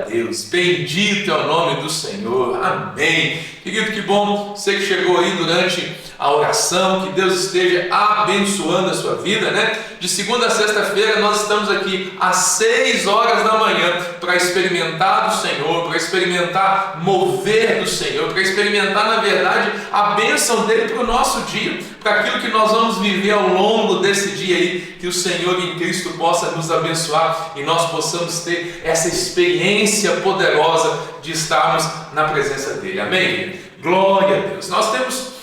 Deus, bendito é o nome do Senhor, amém. Querido, que bom você que chegou aí durante a oração, que Deus esteja abençoando a sua vida, né? De segunda a sexta-feira nós estamos aqui às 6 horas da manhã para experimentar do Senhor, para experimentar mover do Senhor, para experimentar, na verdade, a bênção dele para o nosso dia, para aquilo que nós vamos viver ao longo desse dia aí, que o Senhor em Cristo possa nos abençoar e nós possamos ter essa experiência poderosa de estarmos na presença dele, amém? Glória a Deus. Nós temos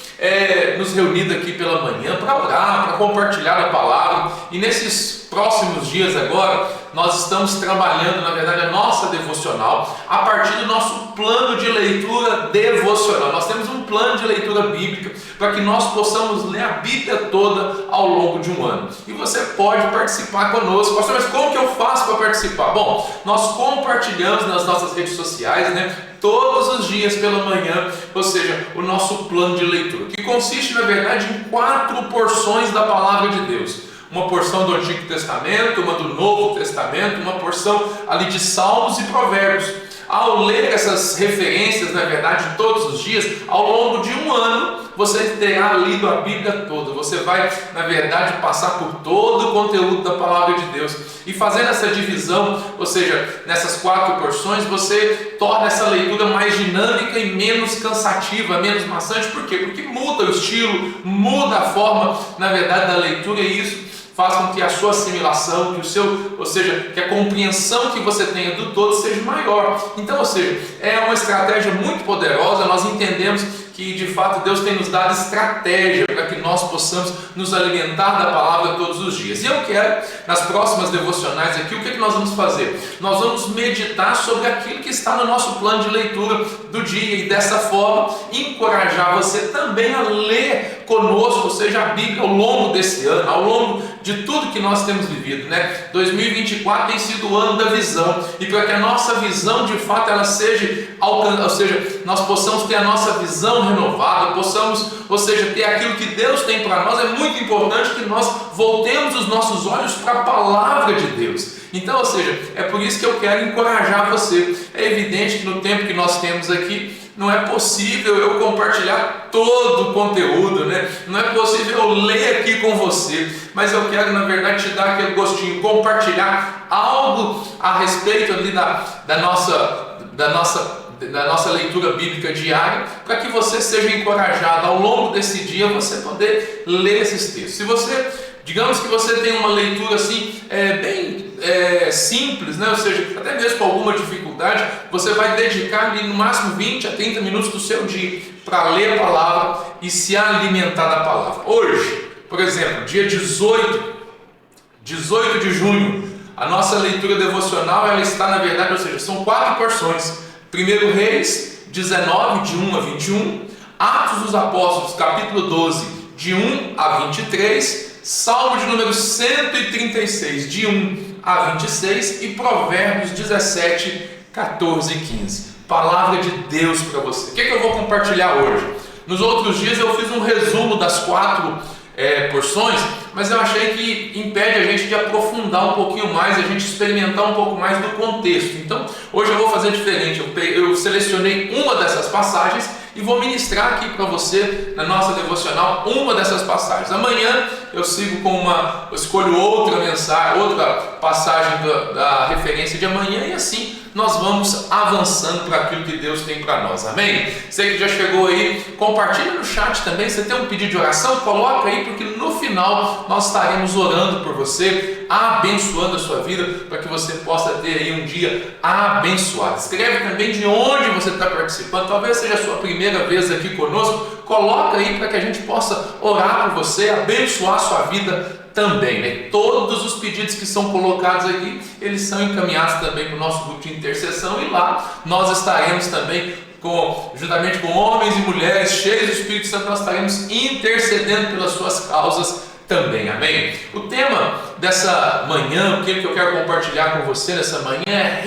nos reunido aqui pela manhã para orar, para compartilhar a palavra, e nesses próximos dias agora nós estamos trabalhando, na verdade, a nossa devocional a partir do nosso plano de leitura devocional. Nós temos um plano de leitura bíblica para que nós possamos ler a Bíblia toda ao longo de um ano, e você pode participar conosco. Pastor, mas como que eu faço para participar? Bom, nós compartilhamos nas nossas redes sociais, né, todos os dias pela manhã, ou seja, o nosso plano de leitura, que consiste, na verdade, em 4 porções da palavra de Deus. Uma porção do Antigo Testamento, uma do Novo Testamento, uma porção ali de Salmos e Provérbios. Ao ler essas referências, na verdade, todos os dias, ao longo de um ano, você terá lido a Bíblia toda. Você vai, na verdade, passar por todo o conteúdo da palavra de Deus. E fazendo essa divisão, ou seja, nessas 4 porções, você torna essa leitura mais dinâmica e menos cansativa, menos maçante. Por quê? Porque muda o estilo, muda a forma, na verdade, da leitura, e isso faz com que a sua assimilação, que a compreensão que você tenha do todo seja maior. Então, ou seja, é uma estratégia muito poderosa. Nós entendemos que de fato Deus tem nos dado estratégia para que nós possamos nos alimentar da palavra todos os dias. E eu quero, nas próximas devocionais aqui, o que nós vamos fazer? Nós vamos meditar sobre aquilo que está no nosso plano de leitura do dia, e dessa forma encorajar você também a ler conosco, ou seja, a Bíblia ao longo desse ano, ao longo de tudo que nós temos vivido, né? 2024 tem sido o ano da visão, e para que a nossa visão de fato ela seja alcançada, ou seja, nós possamos ter a nossa visão renovada, possamos, ou seja, ter aquilo que Deus tem para nós, é muito importante que nós voltemos os nossos olhos para a palavra de Deus. Então, ou seja, é por isso que eu quero encorajar você. É evidente que no tempo que nós temos aqui, não é possível eu compartilhar todo o conteúdo, né? Não é possível eu ler aqui com você, mas eu quero, na verdade, te dar aquele gostinho, compartilhar algo a respeito ali da nossa leitura bíblica diária, para que você seja encorajado ao longo desse dia você poder ler esses textos. Se você, digamos que você tem uma leitura assim, bem simples, né? Ou seja, até mesmo com alguma dificuldade, você vai dedicar ali no máximo 20 a 30 minutos do seu dia para ler a palavra e se alimentar da palavra. Hoje, por exemplo, dia 18 de junho, a nossa leitura devocional ela está, na verdade, ou seja, são 4 porções. 1 Reis 19, de 1 a 21, Atos dos Apóstolos, capítulo 12, de 1 a 23, Salmo de número 136, de 1 a 26, e Provérbios 17, 14 e 15. Palavra de Deus para você. O que eu vou compartilhar hoje? Nos outros dias eu fiz um resumo das 4 porções, mas eu achei que impede a gente de aprofundar um pouquinho mais, a gente experimentar um pouco mais do contexto. Então, hoje eu vou fazer diferente. Eu selecionei uma dessas passagens e vou ministrar aqui para você, na nossa devocional, uma dessas passagens. Amanhã eu escolho outra mensagem, outra passagem da referência de amanhã, e assim nós vamos avançando para aquilo que Deus tem para nós, amém? Você que já chegou aí, compartilha no chat também. Você tem um pedido de oração? Coloca aí, porque no final nós estaremos orando por você, abençoando a sua vida, para que você possa ter aí um dia abençoado. Escreve também de onde você está participando, talvez seja a sua primeira vez aqui conosco. Coloca aí para que a gente possa orar por você, abençoar a sua vida também, né? Todos os pedidos que são colocados aqui, eles são encaminhados também para o nosso grupo de intercessão, e lá nós estaremos também, juntamente com homens e mulheres cheios do Espírito Santo, nós estaremos intercedendo pelas suas causas também, amém? O tema dessa manhã, o que eu quero compartilhar com você nessa manhã é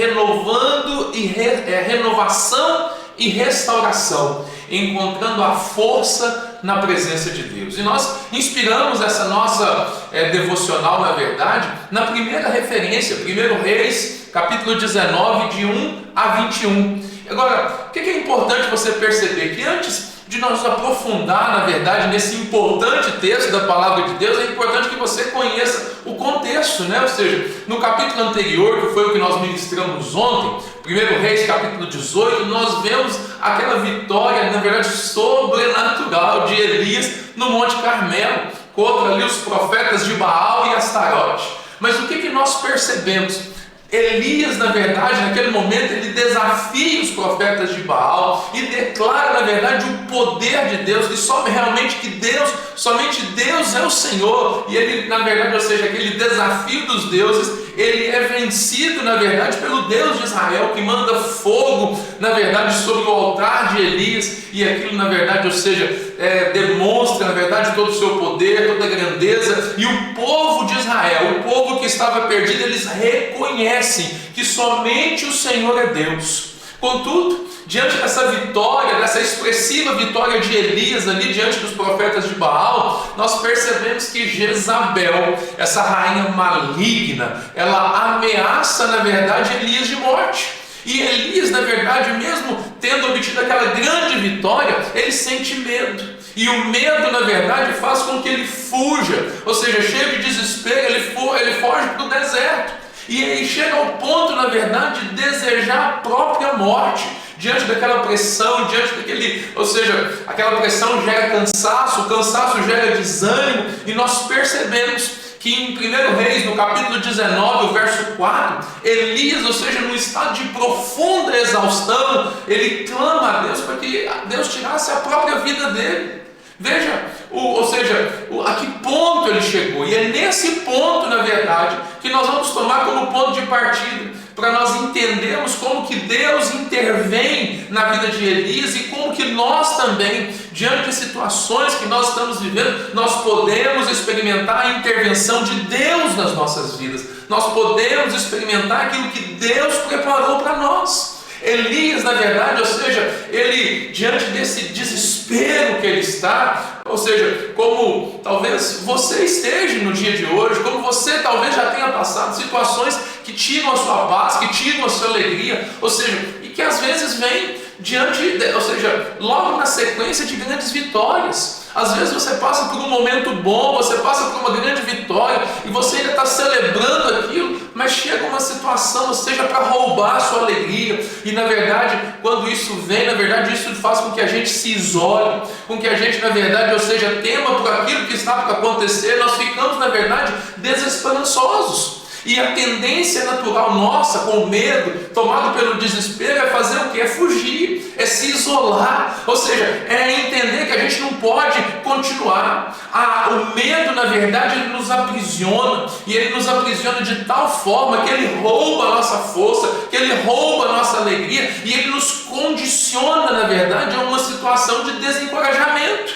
renovação e restauração, encontrando a força na presença de Deus. E nós inspiramos essa nossa devocional, na verdade, na primeira referência, 1 Reis, capítulo 19, de 1 a 21. Agora, o que é importante você perceber? Que antes de nós nos aprofundar, na verdade, nesse importante texto da palavra de Deus, é importante que você conheça o contexto, né? Ou seja, no capítulo anterior, que foi o que nós ministramos ontem, 1 Reis, capítulo 18, nós vemos aquela vitória, na verdade, sobrenatural de Elias no Monte Carmelo, contra ali os profetas de Baal e Astarote. Mas o que nós percebemos? Elias, na verdade, naquele momento, ele desafia os profetas de Baal e declara, na verdade, o poder de Deus, que somente Deus é o Senhor. E ele, na verdade, ou seja, aquele desafio dos deuses, ele é vencido, na verdade, pelo Deus de Israel, que manda fogo, na verdade, sobre o altar de Elias, e aquilo, na verdade, ou seja, demonstra, na verdade, todo o seu poder, toda a grandeza, e o povo de Israel, o povo que estava perdido, eles reconhecem que somente o Senhor é Deus. Contudo, diante dessa vitória, dessa expressiva vitória de Elias ali diante dos profetas de Baal, nós percebemos que Jezabel, essa rainha maligna, ela ameaça, na verdade, Elias de morte. E Elias, na verdade, mesmo tendo obtido aquela grande vitória, ele sente medo. E o medo, na verdade, faz com que ele fuja, ou seja, cheio de desespero, ele foge para o deserto. E ele chega ao ponto, na verdade, de desejar a própria morte, diante daquela pressão, ou seja, aquela pressão gera cansaço, o cansaço gera desânimo, e nós percebemos que em 1 Reis, no capítulo 19, o verso 4, Elias, ou seja, num estado de profunda exaustão, ele clama a Deus para que Deus tirasse a própria vida dele. Veja, a que ponto ele chegou. E é nesse ponto, na verdade, que nós vamos tomar como ponto de partida, para nós entendermos como que Deus intervém na vida de Elias e como que nós também, diante de situações que nós estamos vivendo, nós podemos experimentar a intervenção de Deus nas nossas vidas. Nós podemos experimentar aquilo que Deus preparou para nós. Elias, na verdade, ou seja, ele, diante desse desespero que ele está, ou seja, como talvez você esteja no dia de hoje, como você talvez já tenha passado situações que tiram a sua paz, que tiram a sua alegria, ou seja, e que às vezes vem logo na sequência de grandes vitórias. Às vezes você passa por um momento bom, você passa por uma grande vitória e você ainda está celebrando aquilo, mas chega uma situação, ou seja, para roubar a sua alegria. E na verdade, quando isso vem, na verdade isso faz com que a gente se isole, com que a gente, na verdade, ou seja, tema por aquilo que está para acontecer. Nós ficamos, na verdade, desesperançosos. E a tendência natural nossa, com medo, tomado pelo desespero, é fazer o quê? É fugir, é se isolar, ou seja, é entender que a gente não pode continuar. O medo, na verdade, ele nos aprisiona, e ele nos aprisiona de tal forma que ele rouba a nossa força, que ele rouba a nossa alegria, e ele nos condiciona, na verdade, a uma situação de desencorajamento.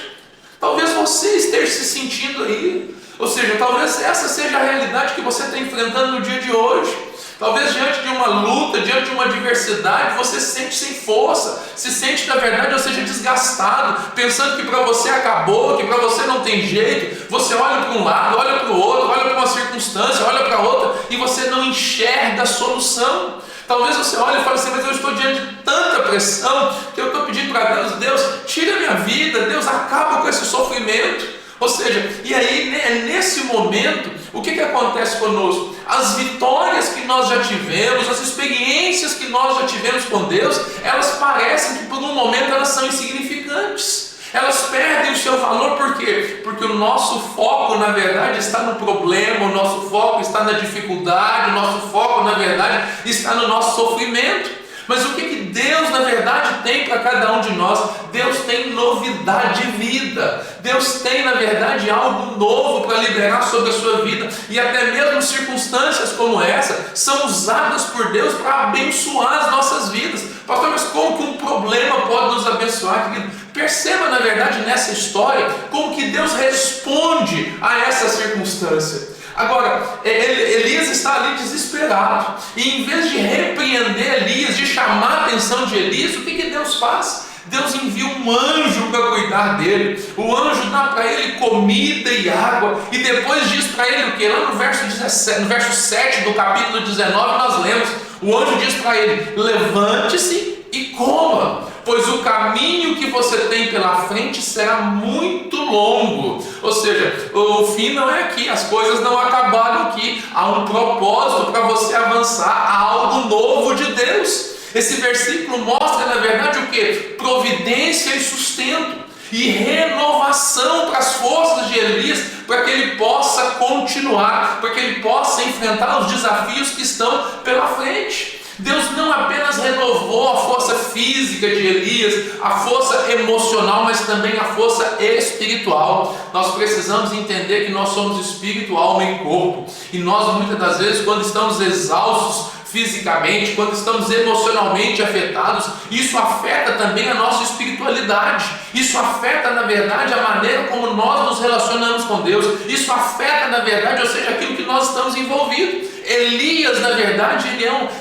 Talvez você esteja se sentindo aí. Ou seja, talvez essa seja a realidade que você está enfrentando no dia de hoje. Talvez diante de uma luta, diante de uma adversidade, você se sente sem força, se sente, na verdade, ou seja, desgastado, pensando que para você acabou, que para você não tem jeito. Você olha para um lado, olha para o outro, olha para uma circunstância, olha para outra, e você não enxerga a solução. Talvez você olhe e fale assim, mas eu estou diante de tanta pressão, que eu estou pedindo para Deus, Deus, tira a minha vida, Deus, acaba com esse sofrimento. Ou seja, e aí nesse momento, o que acontece conosco? As vitórias que nós já tivemos, as experiências que nós já tivemos com Deus, elas parecem que por um momento elas são insignificantes. Elas perdem o seu valor, por quê? Porque o nosso foco, na verdade, está no problema, o nosso foco está na dificuldade, o nosso foco, na verdade, está no nosso sofrimento. Mas o que Deus, na verdade, tem para cada um de nós? Deus tem novidade de vida. Deus tem, na verdade, algo novo para liberar sobre a sua vida. E até mesmo circunstâncias como essa são usadas por Deus para abençoar as nossas vidas. Pastor, mas como que um problema pode nos abençoar, querido? Perceba, na verdade, nessa história, como que Deus responde a essa circunstância. Agora, Elias está ali desesperado, e em vez de repreender Elias, de chamar a atenção de Elias, o que Deus faz? Deus envia um anjo para cuidar dele. O anjo dá para ele comida e água, e depois diz para ele o que? Lá no verso 17, no verso 7 do capítulo 19 nós lemos, o anjo diz para ele: levante-se e coma, pois o caminho que você tem pela frente será muito longo. Ou seja, o fim não é aqui, as coisas não acabaram aqui, há um propósito para você avançar a algo novo de Deus. Esse versículo mostra, na verdade, o que? Providência e sustento e renovação para as forças de Elias, para que ele possa continuar, para que ele possa enfrentar os desafios que estão pela frente. Deus não apenas renovou a força física de Elias, a força emocional, mas também a força espiritual. Nós precisamos entender que nós somos espírito, alma e corpo, e nós muitas das vezes, quando estamos exaustos fisicamente, quando estamos emocionalmente afetados, isso afeta também a nossa espiritualidade, isso afeta na verdade a maneira como nós nos relacionamos com Deus, isso afeta na verdade, ou seja, aquilo que nós estamos envolvidos. Elias, na verdade,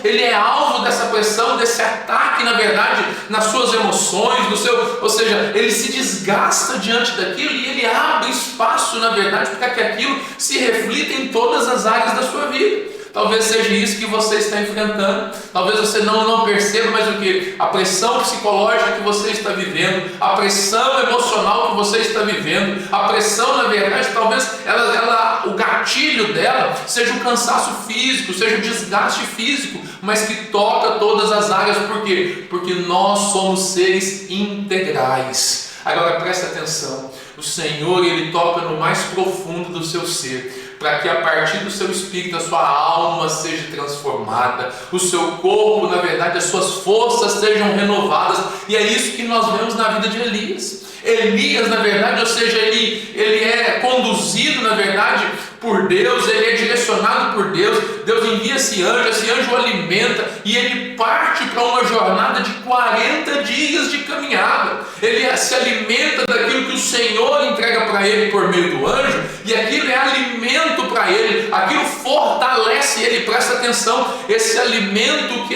ele é alvo dessa pressão, desse ataque, na verdade, nas suas emoções, ou seja, ele se desgasta diante daquilo e ele abre espaço, na verdade, para que aquilo se reflita em todas as áreas da sua vida. Talvez seja isso que você está enfrentando, talvez você não perceba, mas o que? A pressão psicológica que você está vivendo, a pressão emocional que você está vivendo, a pressão, na verdade, talvez o gatilho dela seja o cansaço físico, seja o desgaste físico, mas que toca todas as áreas. Por quê? Porque nós somos seres integrais. Agora presta atenção, o Senhor, ele toca no mais profundo do seu ser, para que a partir do seu espírito a sua alma seja transformada, o seu corpo, na verdade, as suas forças sejam renovadas. E é isso que nós vemos na vida de Elias. Elias, na verdade, ou seja, ele é conduzido, na verdade, por Deus, ele é direcionado por Deus. Deus envia esse anjo o alimenta, e ele parte para uma jornada de 40 dias de caminhada. Ele se alimenta daquilo que o Senhor entrega para ele por meio do anjo, e aquilo é alimento para ele, aquilo fortalece ele. Presta atenção, esse alimento que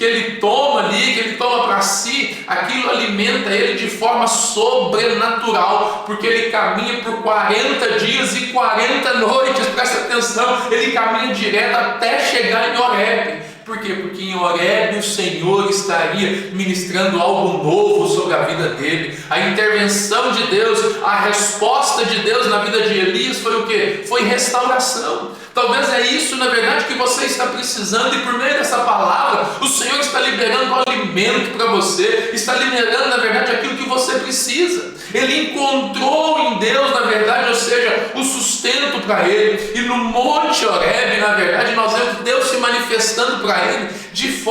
ele toma ali, que ele toma para si, aquilo alimenta ele de forma sobrenatural, porque ele caminha por 40 dias e 40 noites. Presta atenção, ele caminha direto até chegar em Horebe. Por quê? Porque em Horebe o Senhor estaria ministrando algo novo sobre a vida dele. A intervenção de Deus, a resposta de Deus na vida de Elias foi o quê? Foi restauração. Talvez é isso, na verdade, que você está precisando, e por meio dessa palavra, o Senhor está liberando o alimento para você, está liberando, na verdade, aquilo que você precisa. Ele encontrou em Deus, na verdade, ou seja, o sustento para ele, e no Monte Horebe, na verdade, nós vemos Deus se manifestando para ele de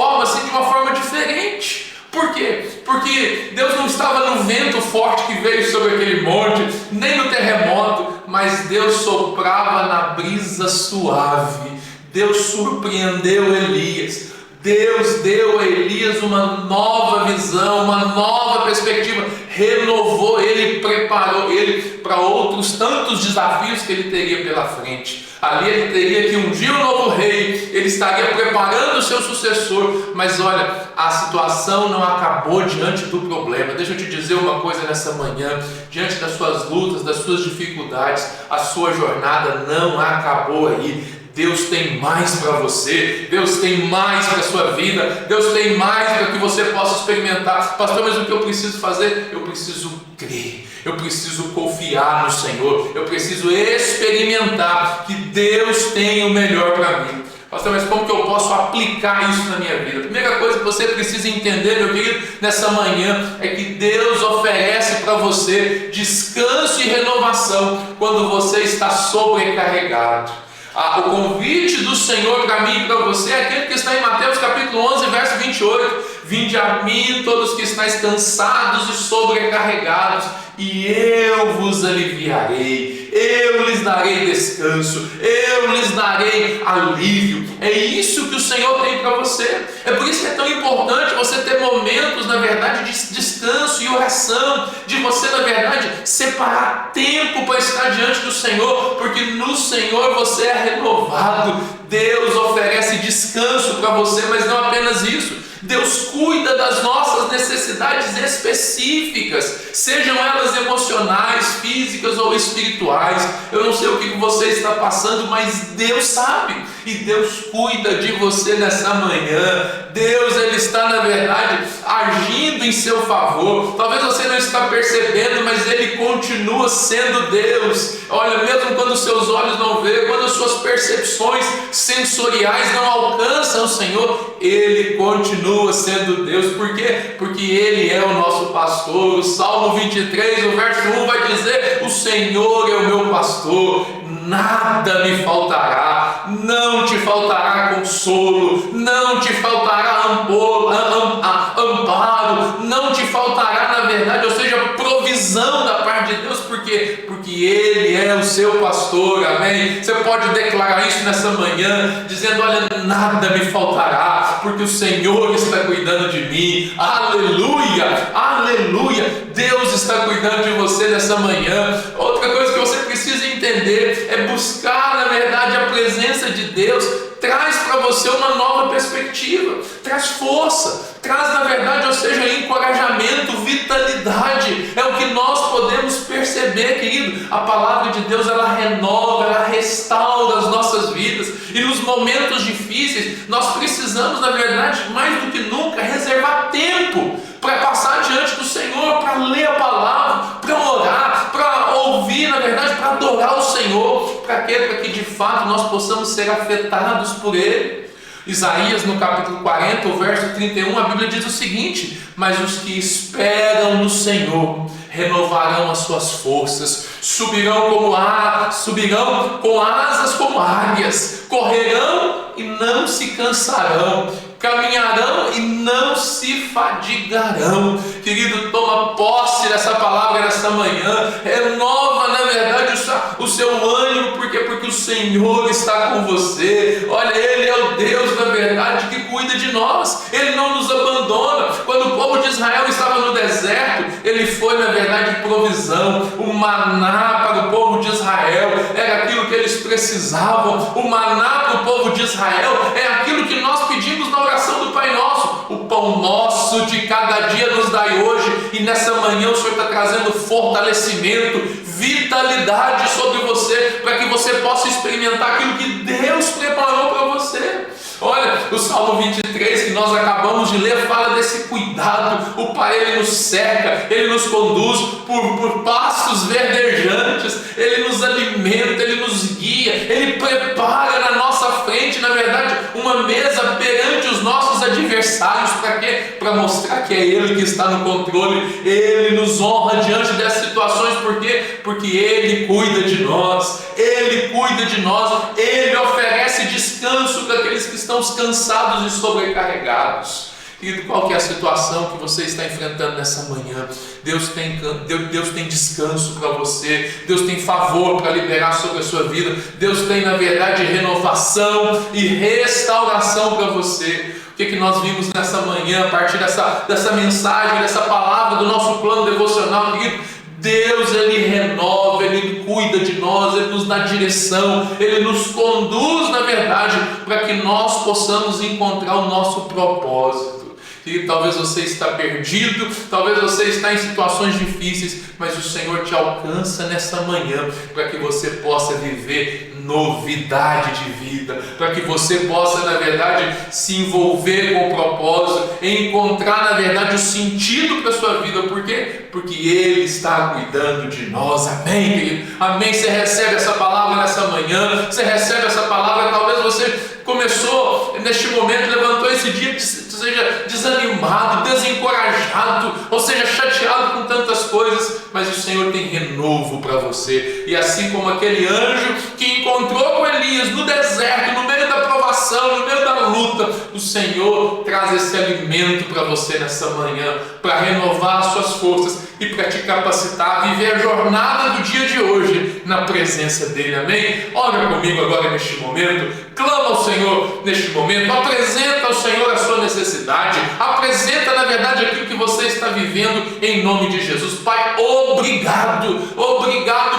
uma forma diferente. Por quê? Porque Deus não estava no vento forte que veio sobre aquele monte, nem no terremoto, mas Deus soprava na brisa suave. Deus surpreendeu Elias. Deus deu a Elias uma nova visão, uma nova perspectiva, renovou ele, preparou ele para outros tantos desafios que ele teria pela frente. Ali ele teria que ungir um novo rei, ele estaria preparando o seu sucessor, mas olha, a situação não acabou diante do problema. Deixa eu te dizer uma coisa nessa manhã, diante das suas lutas, das suas dificuldades, a sua jornada não acabou aí. Deus tem mais para você, Deus tem mais para a sua vida, Deus tem mais para que você possa experimentar. Pastor, mas o que eu preciso fazer? Eu preciso crer, eu preciso confiar no Senhor, eu preciso experimentar que Deus tem o melhor para mim. Pastor, mas como que eu posso aplicar isso na minha vida? A primeira coisa que você precisa entender, meu querido, nessa manhã, é que Deus oferece para você descanso e renovação quando você está sobrecarregado. O convite do Senhor para mim e para você é aquele que está em Mateus capítulo 11, verso 28. Vinde a mim todos que estáis cansados e sobrecarregados, e eu vos aliviarei, eu lhes darei descanso, eu lhes darei alívio. É isso que o Senhor tem para você. É por isso que é tão importante você ter momentos, na verdade, de descanso e oração, de você, na verdade, separar tempo para estar diante do Senhor, porque no Senhor você é renovado. Deus oferece descanso para você, mas não apenas isso. Deus cuida das nossas necessidades específicas, sejam elas emocionais, físicas ou espirituais. Eu não sei o que você está passando, mas Deus sabe, e Deus cuida de você nessa manhã. Deus, Ele está na verdade agindo em seu favor. Talvez você não está percebendo, mas Ele continua sendo Deus. Olha, mesmo quando seus olhos não veem, quando as suas percepções sensoriais não alcançam o Senhor, Ele continua sendo Deus. Por quê? Porque Ele é o nosso pastor. O Salmo 23, o verso 1 vai dizer: o Senhor é o meu pastor, nada me faltará. Não te faltará consolo, não te faltará amparo, não te faltará, na verdade, ou seja, provisão da parte de Deus. Por quê? Porque Ele é o seu pastor, amém? Você pode declarar isso nessa manhã, dizendo: olha, nada me faltará, porque o Senhor está cuidando de mim. Aleluia, aleluia. Deus está cuidando de você nessa manhã. Outra coisa que você precisa entender é buscar, na verdade, a presença de Deus. Traz para você uma nova perspectiva, traz força, traz, na verdade, ou seja, encorajamento, vitalidade. É o que nós podemos perceber, querido. A palavra de Deus, ela renova, ela restaura as nossas vidas. E nos momentos difíceis, nós precisamos, na verdade, mais do que nunca, reservar tempo para passar diante do Senhor, para ler a palavra, para orar, para ouvir, na verdade, para adorar o Senhor. Para quê? Para que de fato nós possamos ser afetados por Ele. Isaías, no capítulo 40, o verso 31, a Bíblia diz o seguinte: mas os que esperam no Senhor renovarão as suas forças, subirão com asas como águias, correrão e não se cansarão, caminharão e não se fadigarão. Querido, toma posse dessa palavra nessa manhã, renova, na verdade, o seu ânimo. Por quê? Porque o Senhor está com você. Olha, Ele é o Deus, na verdade, que cuida de nós. Ele não nos abandona. Quando o povo de Israel estava no deserto, Ele foi, na verdade, provisão. O maná para o povo de Israel era aquilo que eles precisavam. O maná para o povo de Israel é aquilo que nós pedimos na oração do Pai Nosso: o pão nosso de cada dia nos dai hoje. E nessa manhã o Senhor está trazendo fortalecimento, vitalidade sobre você, para que você possa experimentar aquilo que Deus preparou para você. Olha, o Salmo 23 que nós acabamos de ler fala desse cuidado. O Pai, Ele nos cerca, Ele nos conduz por pastos verdejantes, Ele nos alimenta, Ele nos guia, Ele prepara na nossa frente, na verdade, uma mesa perante os nossos adversários. Para quê? Para mostrar que é Ele que está no controle. Ele nos honra diante dessas situações. Por quê? Porque Ele cuida de nós, Ele cuida de nós, Ele oferece descanso para aqueles que estão cansados e sobrecarregados. Querido, qual que é a situação que você está enfrentando nessa manhã? Deus tem descanso para você, Deus tem favor para liberar sobre a sua vida, Deus tem, na verdade, renovação e restauração para você. O que nós vimos nessa manhã, a partir dessa mensagem, dessa palavra do nosso plano devocional, querido? Deus, Ele renova, Ele cuida de nós, Ele nos dá direção, Ele nos conduz, na verdade, para que nós possamos encontrar o nosso propósito. E talvez você está perdido, talvez você está em situações difíceis, mas o Senhor te alcança nessa manhã para que você possa viver novidade de vida, para que você possa, na verdade, se envolver com o propósito, encontrar, na verdade, o sentido para a sua vida. Por quê? Porque Ele está cuidando de nós. Amém, querido? Amém. Você recebe essa palavra nessa manhã, você recebe essa palavra. Talvez você começou neste momento, levantou esse dia, seja desanimado, desencorajado, ou seja, chateado com tantas coisas, mas o Senhor tem renovo para você. E assim como aquele anjo que encontrou com Elias no deserto, no meio da provação, no meio da luta, o Senhor traz esse alimento para você nessa manhã, para renovar as suas forças e para te capacitar a viver a jornada do dia de hoje na presença dEle. Amém? Ora comigo agora neste momento, clama ao Senhor neste momento, apresenta ao Senhor a sua necessidade, apresenta, na verdade, aquilo que você está vivendo em nome de Jesus. Pai, obrigado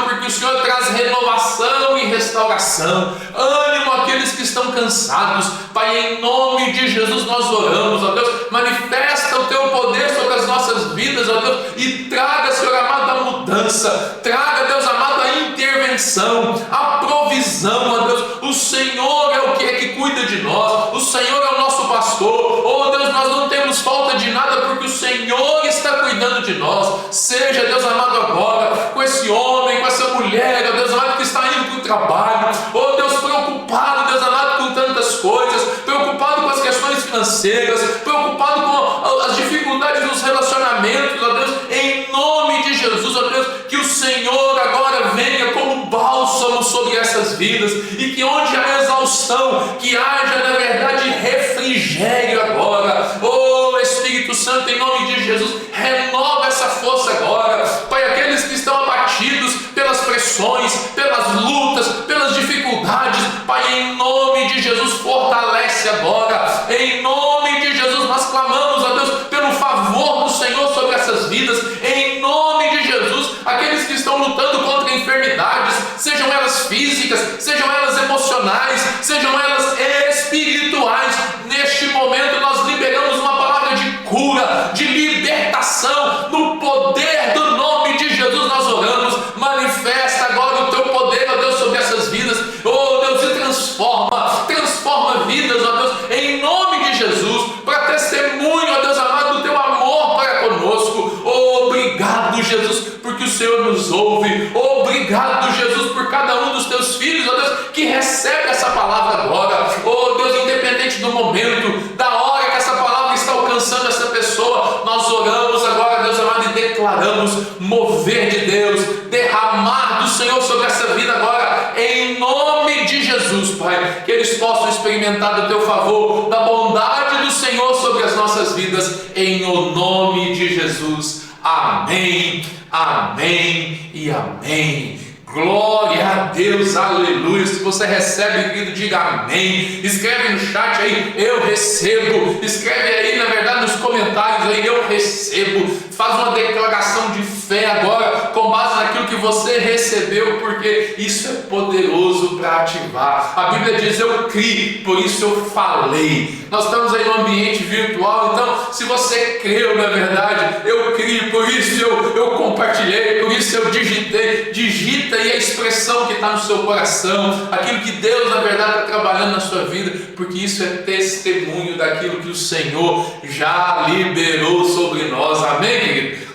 porque o Senhor traz renovação e restauração, ânimo àqueles que estão cansados. Pai, em nome de Jesus nós oramos, ó Deus, manifesta o teu poder sobre as nossas vidas, ó Deus, e traga, Senhor amado, a mudança, traga, Deus amado, a intervenção, a provisão, ó Deus. O Senhor é que cuida de nós, o Senhor é o nosso pastor, oh Deus, nós não temos falta de nada porque o Senhor está cuidando de nós. Seja, Deus amado, agora com esse homem, com essa mulher, ó Deus amado, que está indo para o trabalho, oh Deus, preocupado, Deus amado, com tantas coisas, preocupado com as questões financeiras, preocupado com as dificuldades dos relacionamentos, ó Deus, em nome de Jesus, ó Deus, que o Senhor agora venha como bálsamo sobre essas vidas, e que onde há exaustão, que haja na verdade refrigério agora. Oh Espírito Santo, em nome de Jesus, renova essa força agora, Pai, aqueles que estão abatidos pelas pressões, pelas lutas, pelas dificuldades, Pai, em nome de Jesus, fortalece agora, em nome de Jesus, nós clamamos, ó Deus, pelo favor do Senhor sobre essas vidas, em nome de Jesus, aqueles que estão lutando contra enfermidades, sejam elas físicas, sejam elas emocionais, sejam elas espirituais, neste momento nós liberamos uma palavra de cura, de libertação, no poder do nome de Jesus nós oramos. Manifesta agora o teu poder, ó Deus, sobre essas vidas, oh Deus, e transforma vidas, ó Deus, em nome de Jesus, para testemunho, ó Deus amado, do teu amor para conosco. Oh, obrigado, Jesus, porque o Senhor nos ouve. Obrigado, Jesus, por cada um dos teus filhos, ó Deus, que recebe essa palavra agora. Oh Deus, independente do momento, da hora que essa palavra está alcançando essa pessoa, nós oramos agora, Deus amado, e declaramos mover de Deus, derramar do Senhor sobre essa vida agora, em nome de Jesus, Pai, que eles possam experimentar do teu favor, da bondade do Senhor sobre as nossas vidas, em o nome de Jesus. Amém, amém e amém. Glória a Deus, aleluia. Se você recebe, querido, diga amém. Escreve no chat aí, eu recebo. Escreve aí, na verdade, nos comentários aí, eu recebo. Faz uma declaração de fé agora, com base naquilo que você recebeu, porque isso é poderoso para ativar. A Bíblia diz, eu criei, por isso eu falei. Nós estamos aí no ambiente virtual, então, se você creu, na verdade, eu criei, por isso eu compartilhei, por isso eu digitei. Digita aí a expressão que está no seu coração, aquilo que Deus, na verdade, está trabalhando na sua vida, porque isso é testemunho daquilo que o Senhor já liberou sobre nós. Amém, querido?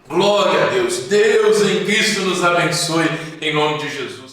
Glória a Deus. Deus em Cristo nos abençoe, em nome de Jesus.